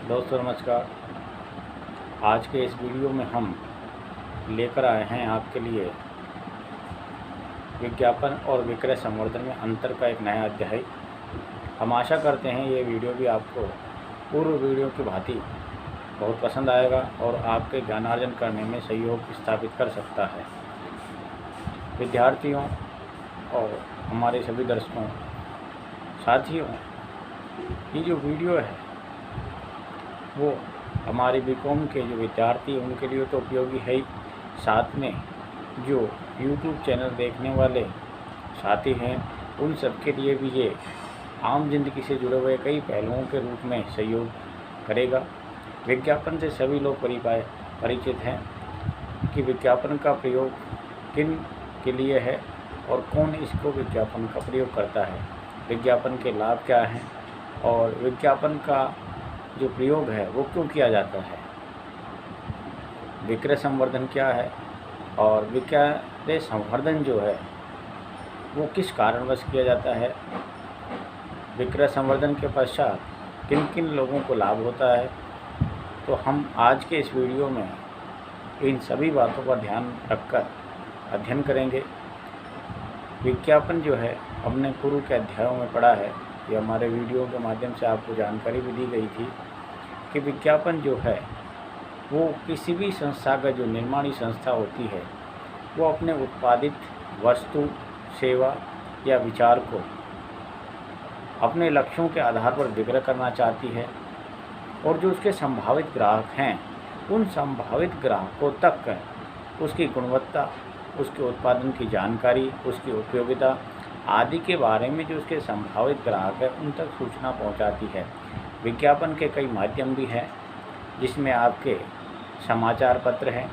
दोस्तों नमस्कार। आज के इस वीडियो में हम लेकर आए हैं आपके लिए विज्ञापन और विक्रय संवर्धन में अंतर का एक नया अध्याय। हम आशा करते हैं ये वीडियो भी आपको पूर्व वीडियो की भांति बहुत पसंद आएगा और आपके ज्ञानार्जन करने में सहयोग स्थापित कर सकता है। विद्यार्थियों और हमारे सभी दर्शकों साथियों, ये जो वीडियो है वो हमारे बीकॉम के जो विद्यार्थी उनके लिए तो उपयोगी है ही, साथ में जो यूट्यूब चैनल देखने वाले साथी हैं उन सब के लिए भी ये आम जिंदगी से जुड़े हुए कई पहलुओं के रूप में सहयोग करेगा। विज्ञापन से सभी लोग परिचित हैं कि विज्ञापन का प्रयोग किन के लिए है और कौन इसको विज्ञापन का प्रयोग करता है, विज्ञापन के लाभ क्या हैं और विज्ञापन का जो प्रयोग है वो क्यों किया जाता है, विक्रय संवर्धन क्या है और विक्रय संवर्धन जो है वो किस कारणवश किया जाता है, विक्रय संवर्धन के पश्चात किन किन लोगों को लाभ होता है। तो हम आज के इस वीडियो में इन सभी बातों का ध्यान रखकर अध्ययन करेंगे। विज्ञापन जो है हमने पूर्व के अध्यायों में पढ़ा है, ये हमारे वीडियो के माध्यम से आपको जानकारी भी दी गई थी कि विज्ञापन जो है वो किसी भी संस्था का जो निर्माणी संस्था होती है वो अपने उत्पादित वस्तु, सेवा या विचार को अपने लक्ष्यों के आधार पर विक्रय करना चाहती है और जो उसके संभावित ग्राहक हैं उन संभावित ग्राहकों तक उसकी गुणवत्ता, उसके उत्पादन की जानकारी, उसकी उपयोगिता आदि के बारे में जो उसके संभावित ग्राहक है उन तक सूचना पहुंचाती है। विज्ञापन के कई माध्यम भी हैं जिसमें आपके समाचार पत्र हैं,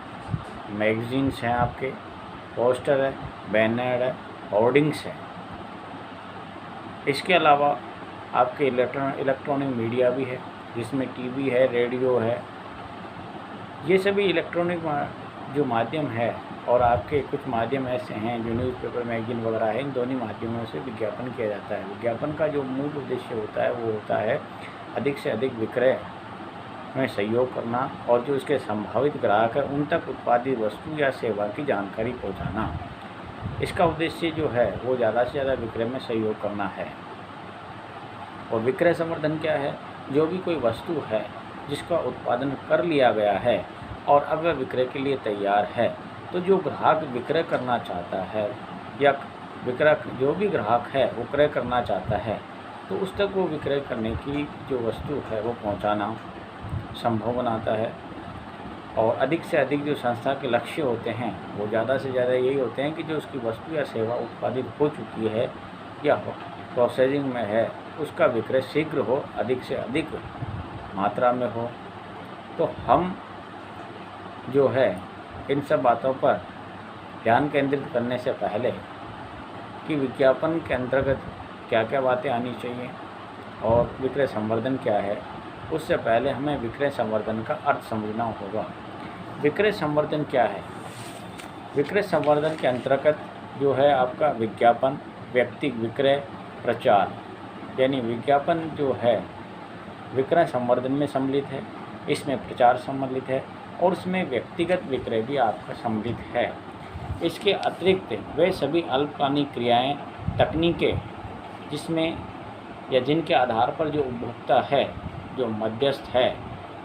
मैगजीन्स हैं, आपके पोस्टर है, बैनर है, होर्डिंग्स हैं। इसके अलावा आपके इलेक्ट्रॉनिक मीडिया भी है जिसमें टीवी है, रेडियो है। ये सभी इलेक्ट्रॉनिक जो माध्यम है और आपके कुछ माध्यम ऐसे हैं जो न्यूज़पेपर, मैगजीन वगैरह है, इन दोनों माध्यमों से विज्ञापन किया जाता है। विज्ञापन का जो मूल उद्देश्य होता है वो होता है अधिक से अधिक विक्रय में सहयोग करना और जो इसके संभावित ग्राहक है उन तक उत्पादित वस्तु या सेवा की जानकारी पहुंचाना। इसका उद्देश्य जो है वो ज़्यादा से ज़्यादा विक्रय में सहयोग करना है। और विक्रय संवर्धन क्या है? जो भी कोई वस्तु है जिसका उत्पादन कर लिया गया है और अब वह विक्रय के लिए तैयार है, तो जो ग्राहक विक्रय करना चाहता है या जो भी ग्राहक है वो क्रय करना चाहता है तो उस तक वो विक्रय करने की जो वस्तु है वो पहुंचाना संभव बनाता है। और अधिक से अधिक जो संस्था के लक्ष्य होते हैं वो ज़्यादा से ज़्यादा यही होते हैं कि जो उसकी वस्तु या सेवा उत्पादित हो चुकी है या प्रोसेसिंग में है उसका विक्रय शीघ्र हो, अधिक से अधिक मात्रा में हो। तो हम जो है इन सब बातों पर ध्यान केंद्रित करने से पहले कि विज्ञापन के अंतर्गत क्या क्या बातें आनी चाहिए और विक्रय संवर्धन क्या है, उससे पहले हमें विक्रय संवर्धन का अर्थ समझना होगा। विक्रय संवर्धन क्या है? विक्रय संवर्धन के अंतर्गत जो है आपका विज्ञापन, व्यक्तिगत विक्रय, प्रचार, यानी विज्ञापन जो है विक्रय संवर्धन में सम्मिलित है, इसमें प्रचार सम्मिलित है और उसमें व्यक्तिगत विक्रय भी आपका सम्मिलित है। इसके अतिरिक्त वे सभी अल्पकालिक क्रियाएं, तकनीकें जिसमें या जिनके आधार पर जो उपभोक्ता है, जो मध्यस्थ है,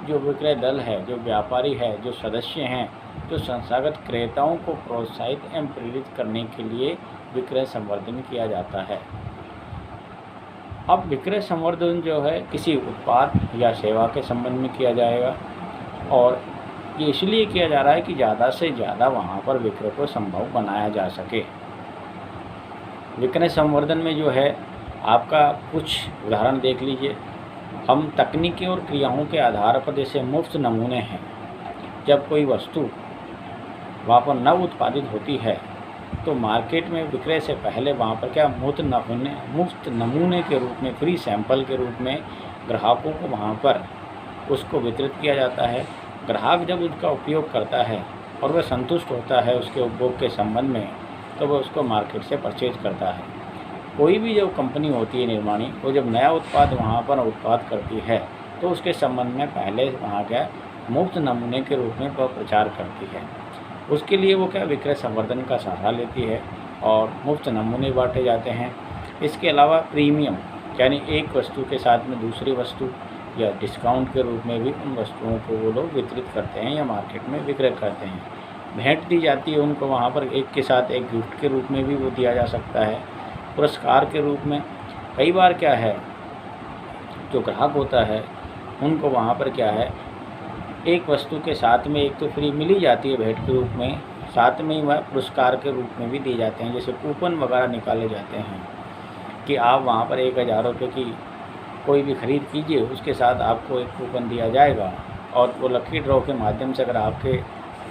जो विक्रय दल है, जो व्यापारी है, जो सदस्य हैं, जो संस्थागत क्रेताओं को प्रोत्साहित एवं प्रेरित करने के लिए विक्रय संवर्धन किया जाता है। अब विक्रय संवर्धन जो है किसी उत्पाद या सेवा के संबंध में किया जाएगा और ये इसलिए किया जा रहा है कि ज़्यादा से ज़्यादा वहाँ पर विक्रय को संभव बनाया जा सके। विक्रय संवर्धन में जो है आपका कुछ उदाहरण देख लीजिए। हम तकनीकी और क्रियाओं के आधार पर, जैसे मुफ्त नमूने हैं, जब कोई वस्तु वहाँ पर नव उत्पादित होती है तो मार्केट में विक्रय से पहले वहाँ पर क्या मुफ्त नमूने के रूप में, फ्री सैंपल के रूप में ग्राहकों को वहाँ पर उसको वितरित किया जाता है। ग्राहक जब उसका उपयोग करता है और वह संतुष्ट होता है उसके उपभोग के संबंध में, तो वह उसको मार्केट से परचेज करता है। कोई भी जो कंपनी होती है निर्माणी, वो जब नया उत्पाद वहाँ पर उत्पाद करती है तो उसके संबंध में पहले वहाँ क्या मुफ्त नमूने के रूप में प्रचार करती है। उसके लिए वो क्या विक्रय संवर्धन का सहारा लेती है और मुफ्त नमूने बांटे जाते हैं। इसके अलावा प्रीमियम यानी एक वस्तु के साथ में दूसरी वस्तु या डिस्काउंट के रूप में भी उन वस्तुओं को वो लोग वितरित करते हैं या मार्केट में विक्रय करते हैं। भेंट दी जाती है उनको, वहाँ पर एक के साथ एक गिफ्ट के रूप में भी वो दिया जा सकता है। पुरस्कार के रूप में कई बार क्या है, जो ग्राहक होता है उनको वहाँ पर क्या है, एक वस्तु के साथ में एक तो फ्री मिली जाती है भेंट के रूप में, साथ में ही वह पुरस्कार के रूप में भी दिए जाते हैं। जैसे कूपन वगैरह निकाले जाते हैं कि आप वहाँ पर 1000 रुपये की कोई भी खरीद कीजिए, उसके साथ आपको एक कूपन दिया जाएगा और वो लकी ड्रॉ के माध्यम से अगर आपके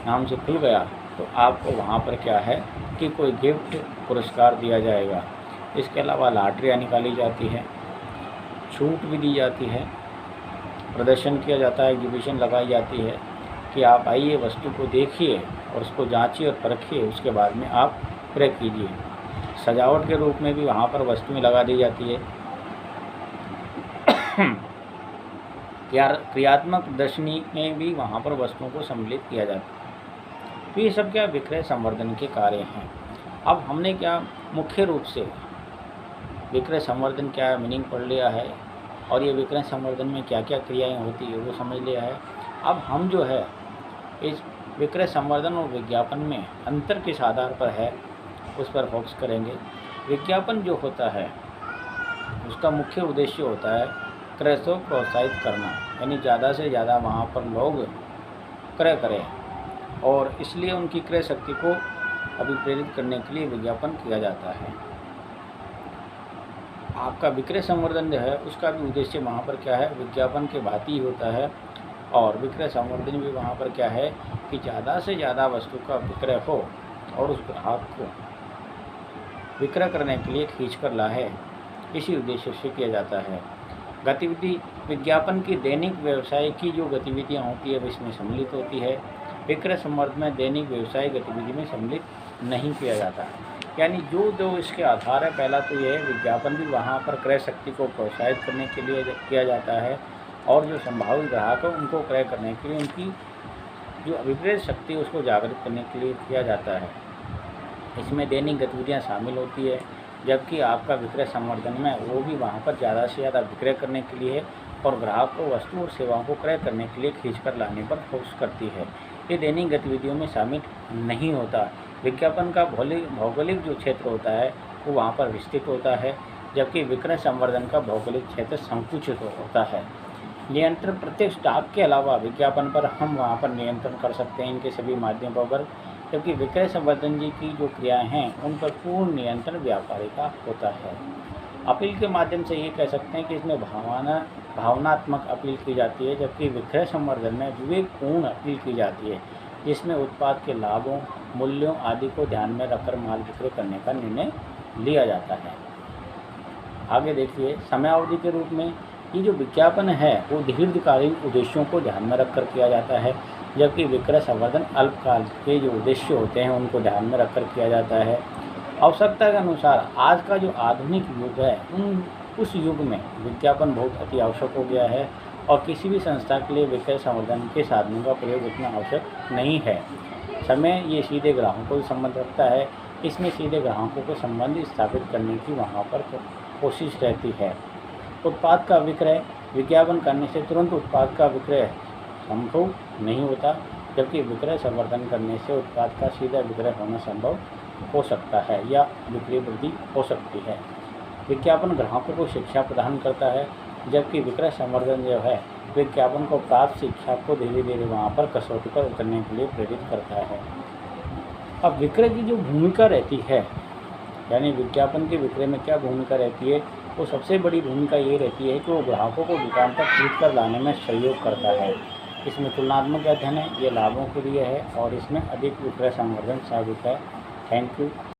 नाम से खुल गया तो आपको वहाँ पर क्या है कि कोई गिफ्ट पुरस्कार दिया जाएगा। इसके अलावा लॉटरियाँ निकाली जाती है, छूट भी दी जाती है, प्रदर्शन किया जाता है, एग्जीबिशन लगाई जाती है कि आप आइए, वस्तु को देखिए और उसको जांचिए और परखिए, उसके बाद में आप क्रय कीजिए। सजावट के रूप में भी वहाँ पर वस्तुएं लगा दी जाती है। क्रियात्मक प्रदर्शनी में भी वहाँ पर वस्तुओं को सम्मिलित किया जाता है। तो ये सब क्या विक्रय संवर्धन के कार्य हैं। अब हमने क्या मुख्य रूप से विक्रय संवर्धन क्या मीनिंग पढ़ लिया है और ये विक्रय संवर्धन में क्या क्या क्रियाएं होती है वो समझ लिया है। अब हम जो है इस विक्रय संवर्धन और विज्ञापन में अंतर किस आधार पर है उस पर फोकस करेंगे। विज्ञापन जो होता है उसका मुख्य उद्देश्य होता है क्रय को प्रोत्साहित करना, यानी ज़्यादा से ज़्यादा वहाँ पर लोग क्रय करें और इसलिए उनकी क्रय शक्ति को अभिप्रेरित करने के लिए विज्ञापन किया जाता है। आपका विक्रय संवर्धन जो है उसका भी उद्देश्य वहाँ पर क्या है, विज्ञापन के भांति ही होता है। और विक्रय संवर्धन भी वहाँ पर क्या है कि ज़्यादा से ज़्यादा वस्तु का विक्रय हो और उस ग्राहक को विक्रय करने के लिए खींच कर लाए, इसी उद्देश्य से किया जाता है। गतिविधि विज्ञापन की दैनिक व्यवसाय की जो गतिविधियाँ होती है इसमें सम्मिलित होती है। विक्रय संवर्धन में दैनिक व्यवसाय गतिविधि में सम्मिलित नहीं किया जाता। यानी जो इसके आधार है, पहला तो यह है विज्ञापन भी वहाँ पर क्रय शक्ति को प्रोत्साहित करने के लिए किया जाता है और जो संभावित ग्राहक है उनको क्रय करने के लिए उनकी जो अभिप्रेत शक्ति है उसको जागृत करने के लिए किया जाता है। इसमें दैनिक गतिविधियाँ शामिल होती है, जबकि आपका विक्रय संवर्धन में वो भी वहाँ पर ज़्यादा से ज़्यादा विक्रय करने के लिए और ग्राहक को वस्तु और सेवाओं को क्रय करने के लिए खींचकर लाने पर फोकस करती है। ये दैनिक गतिविधियों में शामिल नहीं होता। विज्ञापन का भौगोलिक जो क्षेत्र होता है वो वहाँ पर विस्तृत होता है, जबकि विक्रय संवर्धन का भौगोलिक क्षेत्र संकुचित होता है। नियंत्रण प्रत्यक्ष स्टॉक के अलावा विज्ञापन पर हम वहाँ पर नियंत्रण कर सकते हैं इनके सभी माध्यमों पर, जबकि विक्रय संवर्धन जी की जो क्रियाएं हैं उन पर पूर्ण नियंत्रण व्यापारी का होता है। अपील के माध्यम से ये कह सकते हैं कि इसमें भावनात्मक अपील की जाती है, जबकि विक्रय संवर्धन में विवेकपूर्ण अपील की जाती है, जिसमें उत्पाद के लाभों, मूल्यों आदि को ध्यान में रखकर माल विक्रय करने का निर्णय लिया जाता है। आगे देखिए, समयावधि के रूप में ये जो विज्ञापन है वो दीर्घकालीन उद्देश्यों को ध्यान में रखकर किया जाता है, जबकि विक्रय संवर्धन अल्पकाल के जो उद्देश्य होते हैं उनको ध्यान में रखकर किया जाता है। आवश्यकता के अनुसार आज का जो आधुनिक युग है उस युग में विज्ञापन बहुत अति आवश्यक हो गया है और किसी भी संस्था के लिए विक्रय संवर्धन के साधनों का प्रयोग इतना आवश्यक नहीं है। समय ये सीधे ग्राहकों से संबंध रखता है, इसमें सीधे ग्राहकों को संबंध स्थापित करने की वहाँ पर कोशिश रहती है। उत्पाद का विक्रय विज्ञापन करने से तुरंत उत्पाद का विक्रय संभव नहीं होता, जबकि विक्रय संवर्धन करने से उत्पाद का सीधा विक्रय होना संभव हो सकता है या बिक्री वृद्धि हो सकती है। विज्ञापन ग्राहकों को शिक्षा प्रदान करता है, जबकि विक्रय संवर्धन जो है विज्ञापन को प्राप्त शिक्षा को धीरे धीरे वहाँ पर कसौटी पर उतरने के लिए प्रेरित करता है। अब विक्रय की जो भूमिका रहती है, यानी विज्ञापन के विक्रय में क्या भूमिका रहती है, वो सबसे बड़ी भूमिका ये रहती है कि वो ग्राहकों को दुकान तक खरीद कर लाने में सहयोग करता है। इसमें तुलनात्मक अध्ययन है, ये लाभों के लिए है और इसमें अधिक विक्रय संवर्धन साबित है। Thank you.